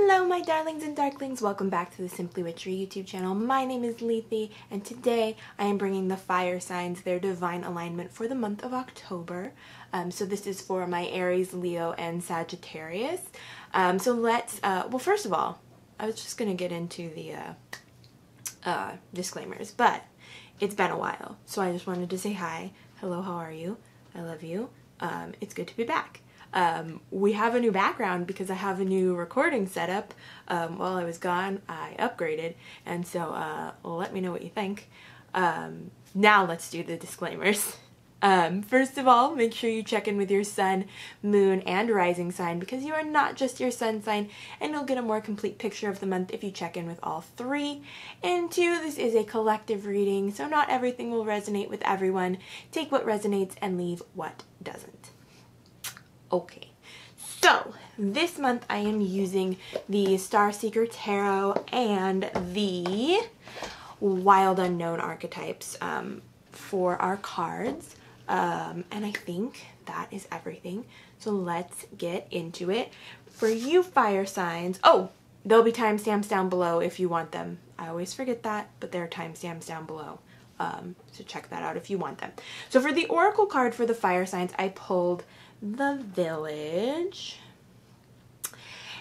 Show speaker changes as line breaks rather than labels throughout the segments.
Hello my darlings and darklings, welcome back to the Simply Witchery YouTube channel. My name is Lethe and today I am bringing the fire signs their divine alignment for the month of October. So this is for my Aries, Leo, and Sagittarius. So let's, well first of all, I was just going to get into the disclaimers, but it's been a while. So I just wanted to say hi, hello, how are you? I love you. It's good to be back. We have a new background because I have a new recording setup. While I was gone, I upgraded, and so let me know what you think. Now let's do the disclaimers. First of all, make sure you check in with your sun, moon, and rising sign because you are not just your sun sign, and you'll get a more complete picture of the month if you check in with all three. And two, this is a collective reading, so not everything will resonate with everyone. Take what resonates and leave what doesn't. Okay, so this month I am using the Star Seeker Tarot and the Wild Unknown archetypes for our cards, and I think that is everything. So let's get into it. For you fire signs, oh, there'll be timestamps down below if you want them. I always forget that, but there are timestamps down below. So check that out if you want them. So for the Oracle card for the fire signs, I pulled the Village,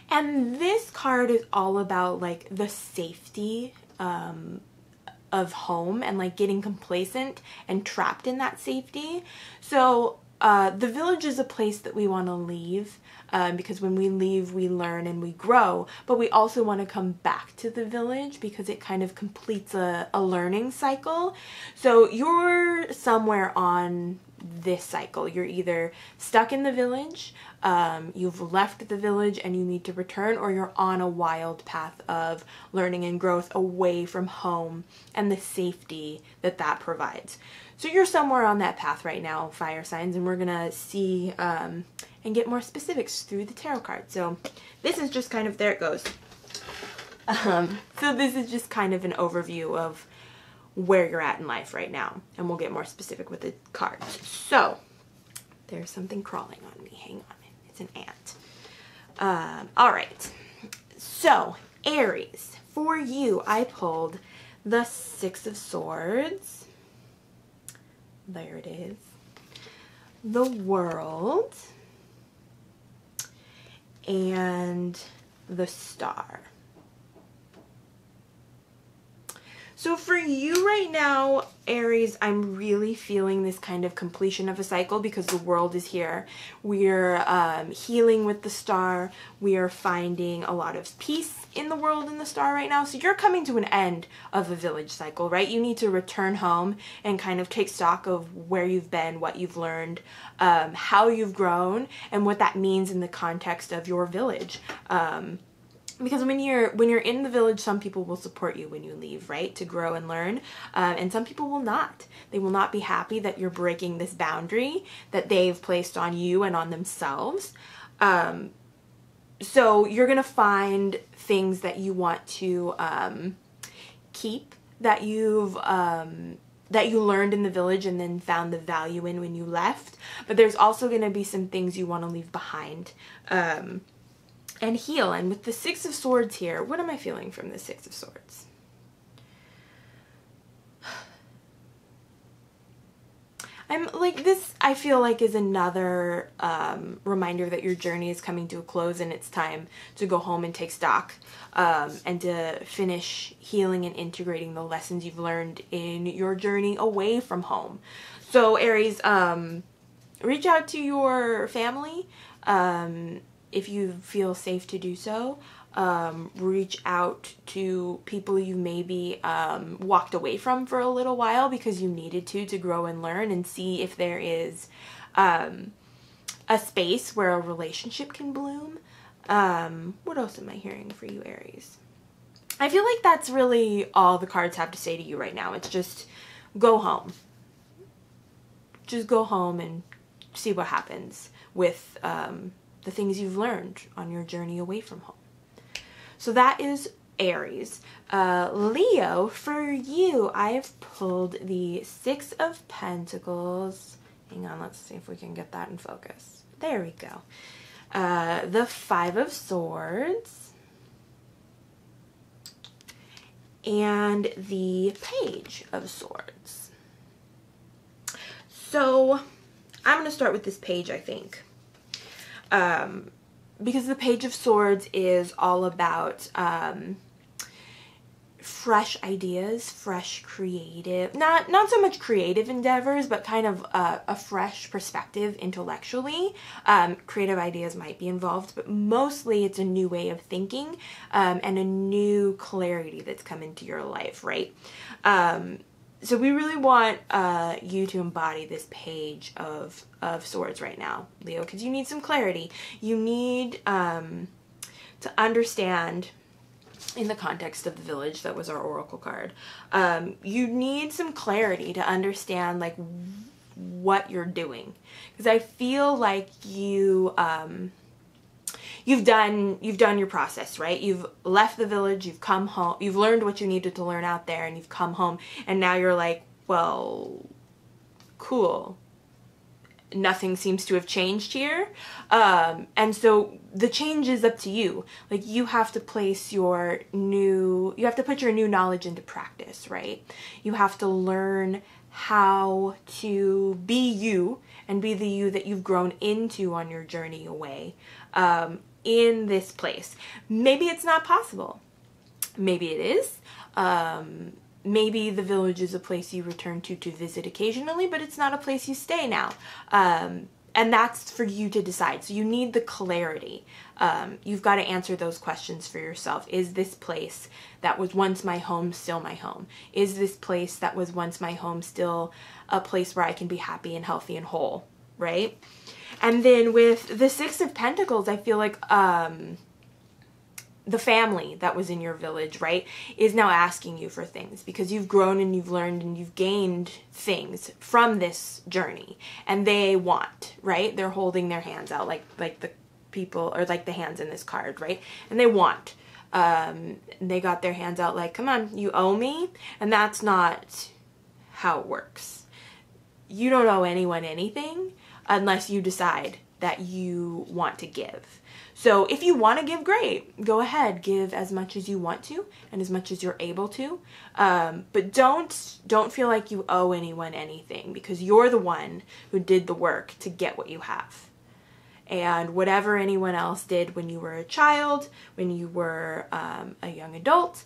and this card is all about like the safety of home and like getting complacent and trapped in that safety. So the Village is a place that we want to leave because when we leave we learn and we grow, but we also want to come back to the Village because it kind of completes a learning cycle. So you're somewhere on this cycle. You're either stuck in the Village, you've left the Village and you need to return, or you're on a wild path of learning and growth away from home and the safety that that provides. So you're somewhere on that path right now, fire signs, and we're gonna see and get more specifics through the tarot card. So this is just kind of, there it goes. So this is just kind of an overview of where you're at in life right now, and we'll get more specific with the cards. So there's something crawling on me, hang on, it's an ant. All right, so Aries, for you I pulled the Six of Swords, there it is, the World, and the Star. So for you right now, Aries, I'm really feeling this kind of completion of a cycle because the World is here. We're healing with the Star. We are finding a lot of peace in the World and the Star right now. So you're coming to an end of a Village cycle, right? You need to return home and kind of take stock of where you've been, what you've learned, how you've grown, and what that means in the context of your Village. Because when you're in the Village, some people will support you when you leave, right, to grow and learn, and some people will not. They will not be happy that you're breaking this boundary that they've placed on you and on themselves. So you're gonna find things that you want to keep, that you learned in the Village and then found the value in when you left. But there's also gonna be some things you want to leave behind. And heal. And with the Six of Swords here, what am I feeling from the Six of Swords? I'm like, this I feel like is another reminder that your journey is coming to a close and it's time to go home and take stock and to finish healing and integrating the lessons you've learned in your journey away from home. So Aries, reach out to your family. If you feel safe to do so, reach out to people you maybe walked away from for a little while because you needed to grow and learn, and see if there is a space where a relationship can bloom. What else am I hearing for you, Aries? I feel like that's really all the cards have to say to you right now. It's just go home. Just go home and see what happens with the things you've learned on your journey away from home. So that is Aries. Leo, for you, I've pulled the Six of Pentacles. Hang on, let's see if we can get that in focus. There we go. The Five of Swords, and the Page of Swords. So I'm going to start with this page, I think, because the Page of Swords is all about fresh ideas, fresh creative, not so much creative endeavors, but kind of a fresh perspective intellectually. Creative ideas might be involved, but mostly it's a new way of thinking and a new clarity that's come into your life, right? So we really want you to embody this Page of Swords right now, Leo, because you need some clarity. You need to understand, in the context of the Village, that was our oracle card, you need some clarity to understand like what you're doing, because I feel like you've done your process, right? You've left the Village, you've come home, you've learned what you needed to learn out there, and you've come home, and now you're like, well, cool, nothing seems to have changed here. And so the change is up to you. Like, you have to place you have to put your new knowledge into practice, right? You have to learn how to be you and be the you that you've grown into on your journey away, in this place. Maybe it's not possible. Maybe it is. Maybe the Village is a place you return to visit occasionally, but it's not a place you stay now. And that's for you to decide. So you need the clarity. You've got to answer those questions for yourself. Is this place that was once my home still my home? Is this place that was once my home still a place where I can be happy and healthy and whole, right? And then with the Six of Pentacles, I feel like the family that was in your Village, right, is now asking you for things, because you've grown and you've learned and you've gained things from this journey, and they want, right? They're holding their hands out like the people, or like the hands in this card, right? And they want. They got their hands out like, come on, you owe me. And that's not how it works. You don't owe anyone anything unless you decide that you want to give. So if you want to give, great. Go ahead, give as much as you want to and as much as you're able to. But don't feel like you owe anyone anything, because you're the one who did the work to get what you have. And whatever anyone else did when you were a child, when you were a young adult,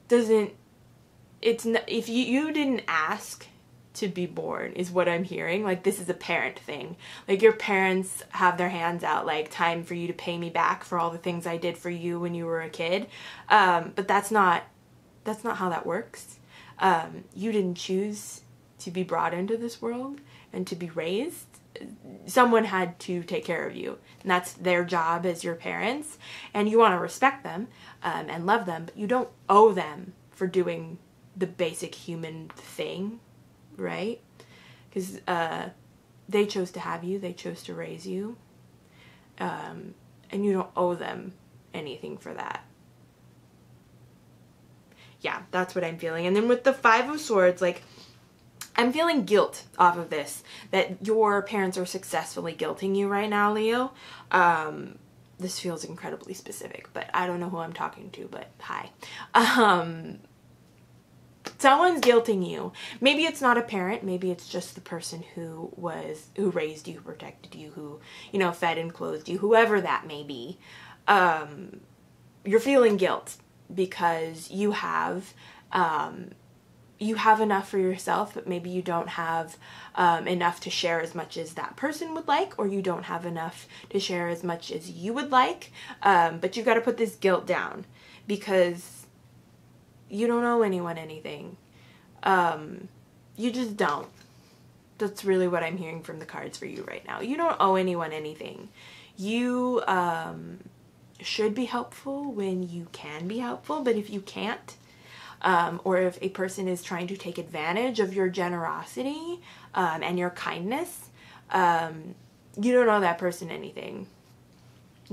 if you didn't ask to be born, is what I'm hearing. Like, this is a parent thing. Like, your parents have their hands out like, time for you to pay me back for all the things I did for you when you were a kid. But that's not how that works. You didn't choose to be brought into this world and to be raised. Someone had to take care of you, and that's their job as your parents, and you want to respect them and love them, but you don't owe them for doing the basic human thing, right? Because they chose to have you, they chose to raise you, and you don't owe them anything for that. Yeah, that's what I'm feeling. And then with the Five of Swords, like, I'm feeling guilt off of this, that your parents are successfully guilting you right now, Leo. This feels incredibly specific, but I don't know who I'm talking to, but hi. Someone's guilting you. Maybe it's not a parent. Maybe it's just the person who raised you, who protected you, who, fed and clothed you, whoever that may be. You're feeling guilt because you have enough for yourself, but maybe you don't have enough to share as much as that person would like, or you don't have enough to share as much as you would like. But you've got to put this guilt down, because you don't owe anyone anything. You just don't. That's really what I'm hearing from the cards for you right now. You don't owe anyone anything. You should be helpful when you can be helpful, but if you can't, or if a person is trying to take advantage of your generosity and your kindness, you don't owe that person anything.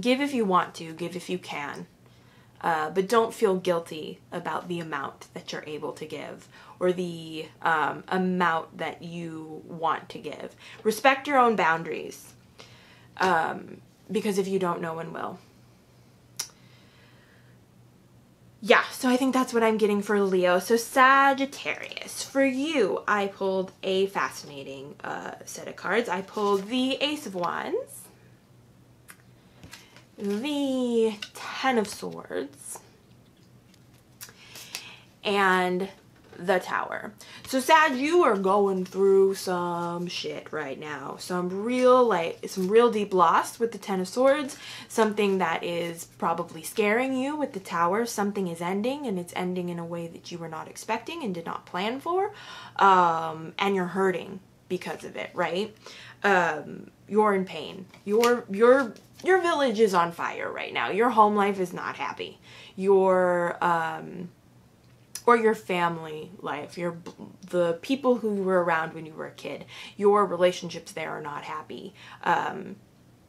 Give if you want to, give if you can, but don't feel guilty about the amount that you're able to give, or the amount that you want to give. Respect your own boundaries, because if you don't, no one will. yeah, so I think that's what I'm getting for Leo. So Sagittarius, for you, I pulled a fascinating set of cards. I pulled the Ace of Wands, the Ten of Swords, and the Tower. So Sag, you are going through some shit right now. Some real deep loss with the Ten of Swords. Something that is probably scaring you with the Tower. Something is ending, and it's ending in a way that you were not expecting and did not plan for. And you're hurting because of it, right? You're in pain. Your village is on fire right now. Your home life is not happy. Or your family life, the people who you were around when you were a kid, your relationships there are not happy.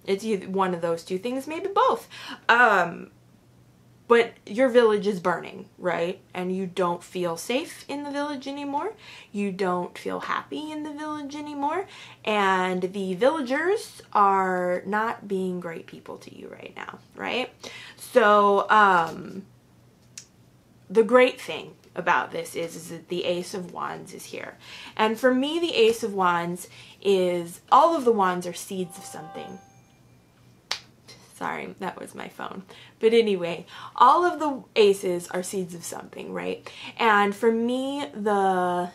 It's either one of those two things, maybe both. But your village is burning, right? And you don't feel safe in the village anymore. You don't feel happy in the village anymore. And the villagers are not being great people to you right now, right? So, the great thing about this is that the Ace of Wands is here. And for me, the Ace of Wands is, all of the wands are seeds of something. Sorry, that was my phone. But anyway, all of the aces are seeds of something, right? And for me, the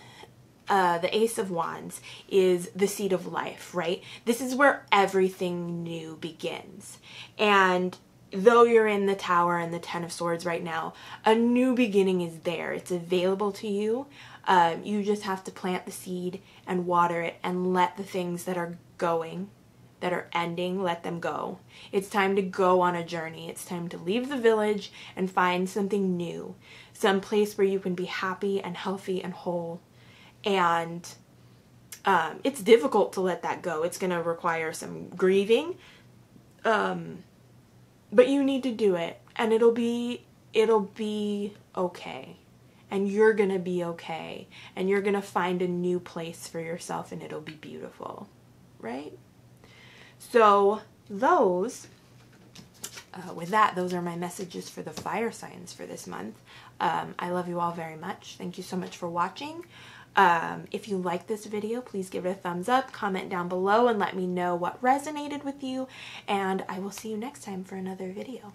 Ace of Wands is the seed of life, right? This is where everything new begins. And though you're in the Tower and the Ten of Swords right now, a new beginning is there. It's available to you. You just have to plant the seed and water it and let the things that are going, that are ending, let them go. It's time to go on a journey. It's time to leave the village and find something new. Some place where you can be happy and healthy and whole. And it's difficult to let that go. It's going to require some grieving. But you need to do it, and it'll be okay. And you're gonna be okay. And you're gonna find a new place for yourself, and it'll be beautiful, right? So those, with that, those are my messages for the fire signs for this month. I love you all very much. Thank you so much for watching. If you like this video, please give it a thumbs up, comment down below, and let me know what resonated with you, and I will see you next time for another video.